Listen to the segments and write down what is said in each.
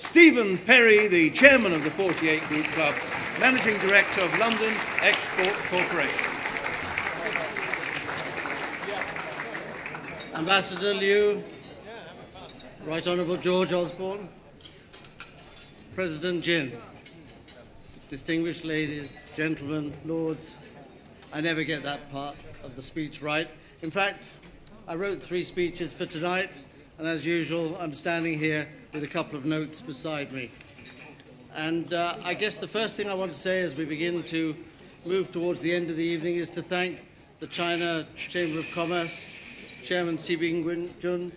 Stephen Perry, the chairman of the 48 Group Club, managing director of London Export Corporation. Ambassador Liu, Right Honourable George Osborne, President Jin, distinguished ladies, gentlemen, lords. I never get that part of the speech right. In fact, I wrote 3 speeches for tonight, and as usual, I'm standing here with a couple of notes beside me. And I guess the first thing I want to say as we begin to move towards the end of the evening is to thank the China Chamber of Commerce, Chairman Xi Jinping,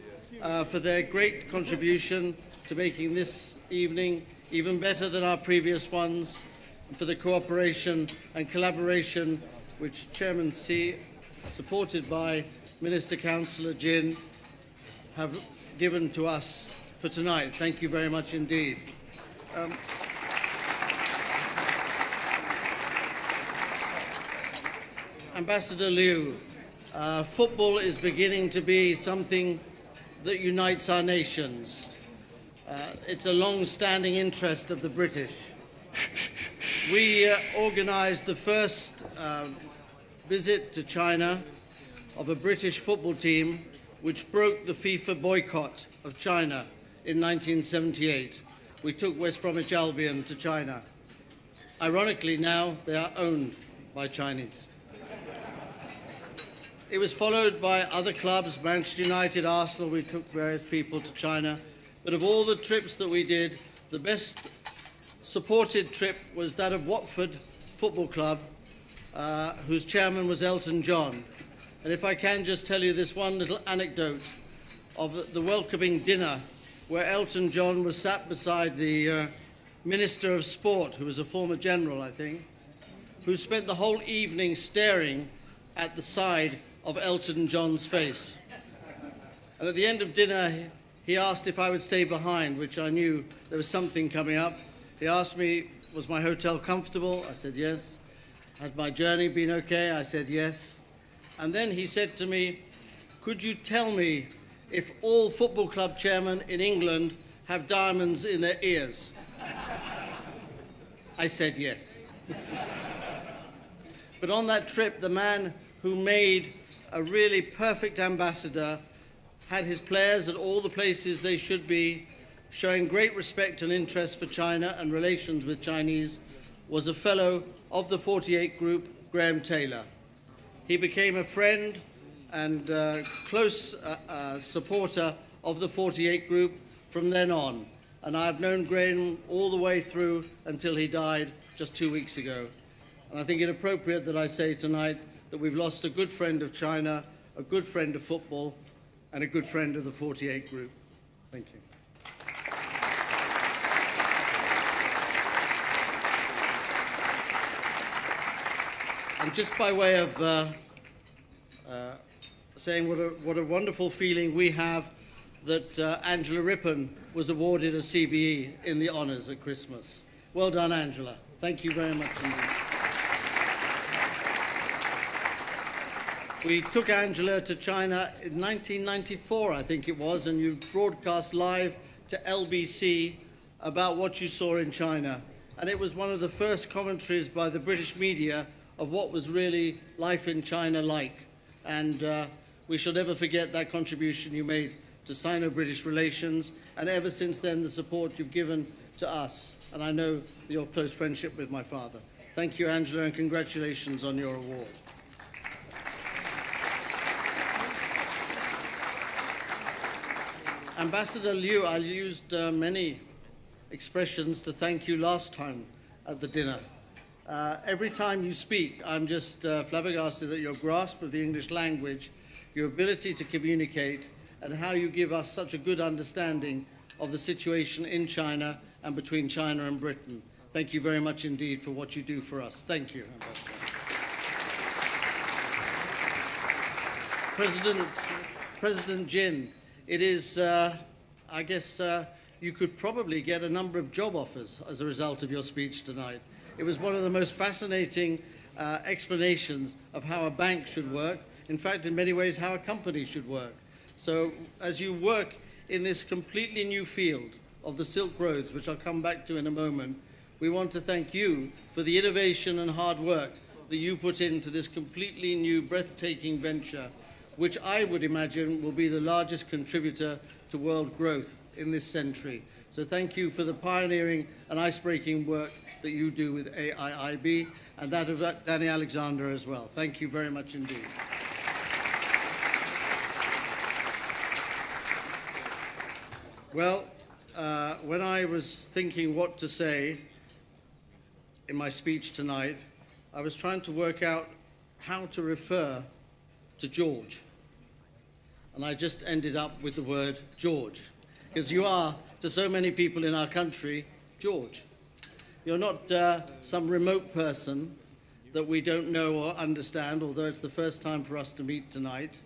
for their great contribution to making this evening even better than our previous ones, and for the cooperation and collaboration which Chairman Xi, supported by Minister Councillor Jin, have given to us for tonight. Thank you very much indeed. Ambassador Liu, football is beginning to be something that unites our nations. It's a long-standing interest of the British. We organised the first visit to China of a British football team which broke the FIFA boycott of China in 1978. We took West Bromwich Albion to China. Ironically, now they are owned by Chinese. It was followed by other clubs, Manchester United, Arsenal. We took various people to China. But of all the trips that we did, the best supported trip was that of Watford Football Club, whose chairman was Elton John. And if I can just tell you this one little anecdote of the welcoming dinner where Elton John was sat beside the Minister of Sport, who was a former general, I think, who spent the whole evening staring at the side of Elton John's face. And at the end of dinner, he asked if I would stay behind, which I knew there was something coming up. He asked me, was my hotel comfortable? I said yes. Had my journey been okay? I said yes. And then he said to me, could you tell me if all football club chairmen in England have diamonds in their ears? I said yes. But on that trip, the man who made a really perfect ambassador had his players at all the places they should be, showing great respect and interest for China and relations with Chinese, was a fellow of the 48 Group, Graham Taylor. He became a friend and close supporter of the 48 Group from then on. And I've known Graham all the way through until he died just 2 weeks ago. And I think it appropriate that I say tonight that we've lost a good friend of China, a good friend of football, and a good friend of the 48 Group. Thank you. And just by way of saying what a wonderful feeling we have that Angela Rippon was awarded a CBE in the honours at Christmas. Well done, Angela. Thank you very much indeed. We took Angela to China in 1994, I think it was, and you broadcast live to LBC about what you saw in China. And it was one of the first commentaries by the British media of what was really life in China like. And we shall never forget that contribution you made to Sino-British relations, and ever since then the support you've given to us. And I know your close friendship with my father. Thank you, Angela, and congratulations on your award. Ambassador Liu, I used many expressions to thank you last time at the dinner. Every time you speak, I'm just flabbergasted at your grasp of the English language, your ability to communicate, and how you give us such a good understanding of the situation in China and between China and Britain. Thank you very much indeed for what you do for us. Thank you, Ambassador. President Jin, it is, I guess, you could probably get a number of job offers as a result of your speech tonight. It was one of the most fascinating explanations of how a bank should work, in fact, in many ways, how a company should work. So as you work in this completely new field of the Silk Roads, which I'll come back to in a moment, we want to thank you for the innovation and hard work that you put into this completely new, breathtaking venture, which I would imagine will be the largest contributor to world growth in this century. So thank you for the pioneering and ice-breaking work that you do with AIIB, and that of Danny Alexander as well. Thank you very much indeed. Well, when I was thinking what to say in my speech tonight, I was trying to work out how to refer to George. And I just ended up with the word George, because you are, to so many people in our country, George. You're not some remote person that we don't know or understand, although it's the first time for us to meet tonight.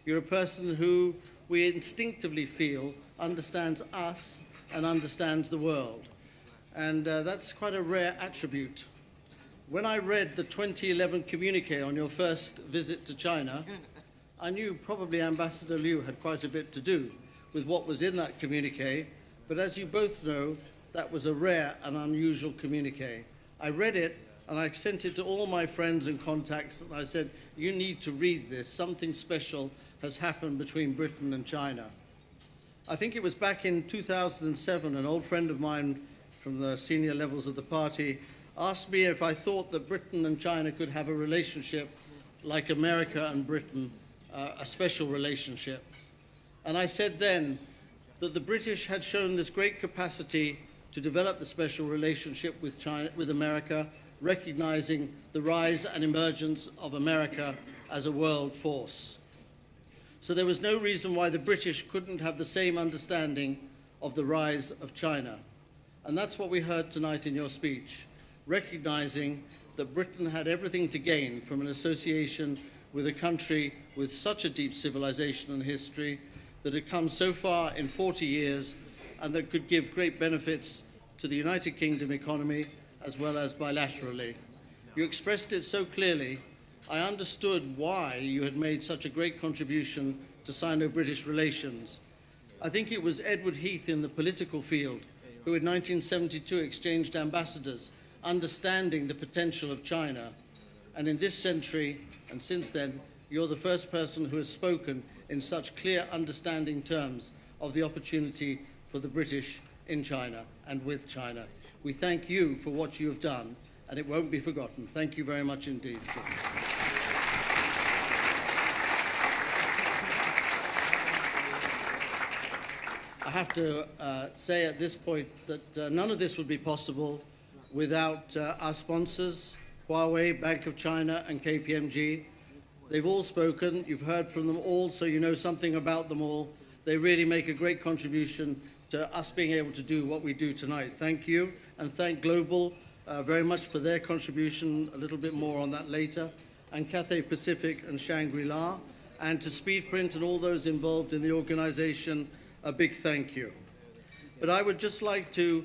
You're a person who we instinctively feel understands us and understands the world. And that's quite a rare attribute. When I read the 2011 communique on your first visit to China, I knew probably Ambassador Liu had quite a bit to do with what was in that communique, but as you both know, that was a rare and unusual communique. I read it and I sent it to all my friends and contacts, and I said, you need to read this. Something special has happened between Britain and China. I think it was back in 2007, an old friend of mine from the senior levels of the party asked me if I thought that Britain and China could have a relationship like America and Britain, a special relationship. And I said then that the British had shown this great capacity to develop the special relationship with China, with America, recognizing the rise and emergence of America as a world force. So there was no reason why the British couldn't have the same understanding of the rise of China. And that's what we heard tonight in your speech, recognizing that Britain had everything to gain from an association with a country with such a deep civilization and history that had come so far in 40 years and that could give great benefits to the United Kingdom economy as well as bilaterally. You expressed it so clearly, I understood why you had made such a great contribution to Sino-British relations. I think it was Edward Heath in the political field who in 1972 exchanged ambassadors, understanding the potential of China. And in this century, and since then, you're the first person who has spoken in such clear understanding terms of the opportunity for the British in China and with China. We thank you for what you have done, and it won't be forgotten. Thank you very much indeed. I have to say at this point that none of this would be possible without our sponsors, Huawei, Bank of China, and KPMG. They've all spoken. You've heard from them all, so you know something about them all. They really make a great contribution to us being able to do what we do tonight. Thank you, and thank Global very much for their contribution. A little bit more on that later. And Cathay Pacific and Shangri-La, and to Speedprint and all those involved in the organization, a big thank you. But I would just like to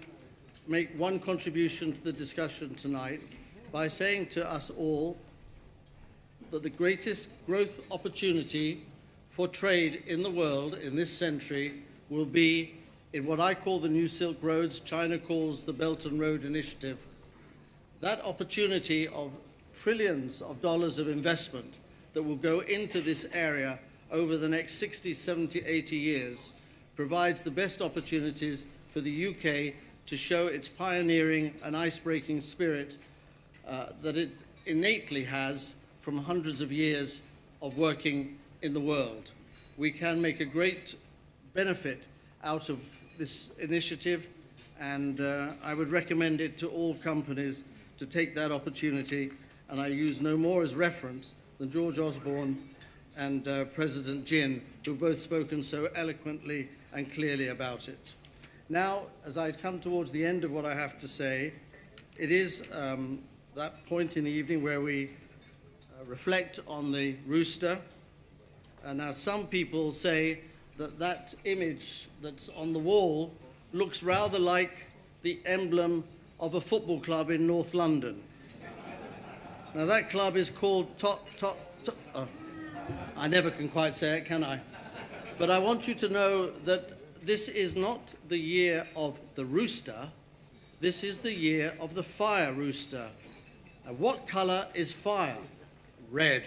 make one contribution to the discussion tonight by saying to us all that the greatest growth opportunity for trade in the world in this century will be in what I call the New Silk Roads, China calls the Belt and Road Initiative. That opportunity of trillions of dollars of investment that will go into this area over the next 60, 70, 80 years provides the best opportunities for the UK to show its pioneering and ice-breaking spirit that it innately has from hundreds of years of working in the world. We can make a great benefit out of this initiative, and I would recommend it to all companies to take that opportunity, and I use no more as reference than George Osborne and President Jin, who have both spoken so eloquently and clearly about it. Now, as I come towards the end of what I have to say, it is that point in the evening where we reflect on the rooster. And now some people say that that image that's on the wall looks rather like the emblem of a football club in North London. Now that club is called I never can quite say it, can I? But I want you to know that this is not the year of the rooster, this is the year of the fire rooster. Now, what colour is fire? Red.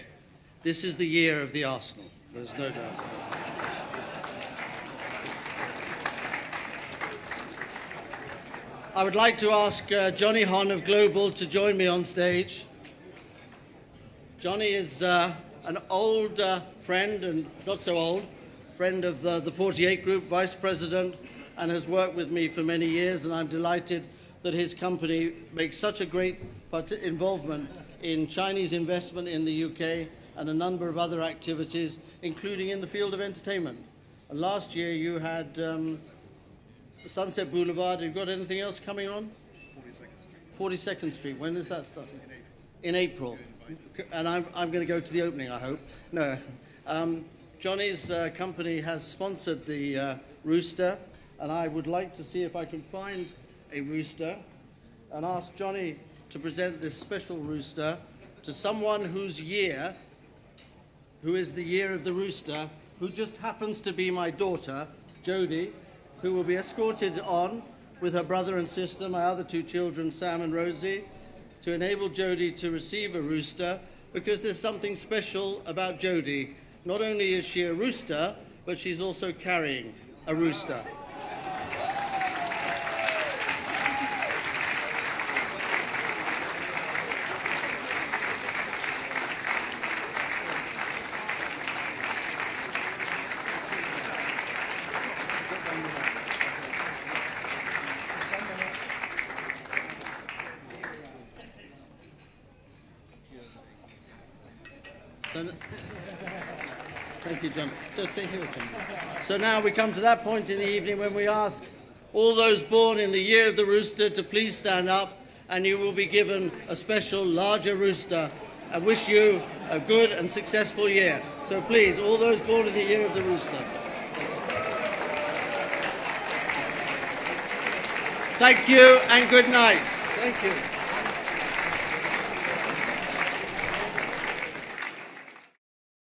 This is the year of the Arsenal, there's no doubt. I would like to ask Johnny Hon of Global to join me on stage. Johnny is an old friend, and not so old, friend of the 48 Group, Vice President, and has worked with me for many years, and I'm delighted that his company makes such a great involvement in Chinese investment in the UK and a number of other activities, including in the field of entertainment. And last year you had Sunset Boulevard. Have you got anything else coming on? 42nd Street. When is that starting? In April. And I'm going to go to the opening, I hope. No. Johnny's company has sponsored the rooster, and I would like to see if I can find a rooster and ask Johnny to present this special rooster to someone who is the year of the rooster, who just happens to be my daughter, Jodie, who will be escorted on with her brother and sister, my other two children, Sam and Rosie, to enable Jodie to receive a rooster, because there's something special about Jodie. Not only is she a rooster, but she's also carrying a rooster. Thank you, John. Just stay here with me. So now we come to that point in the evening when we ask all those born in the year of the rooster to please stand up, and you will be given a special larger rooster. I wish you a good and successful year. So please, all those born in the year of the rooster. Thank you and good night. Thank you.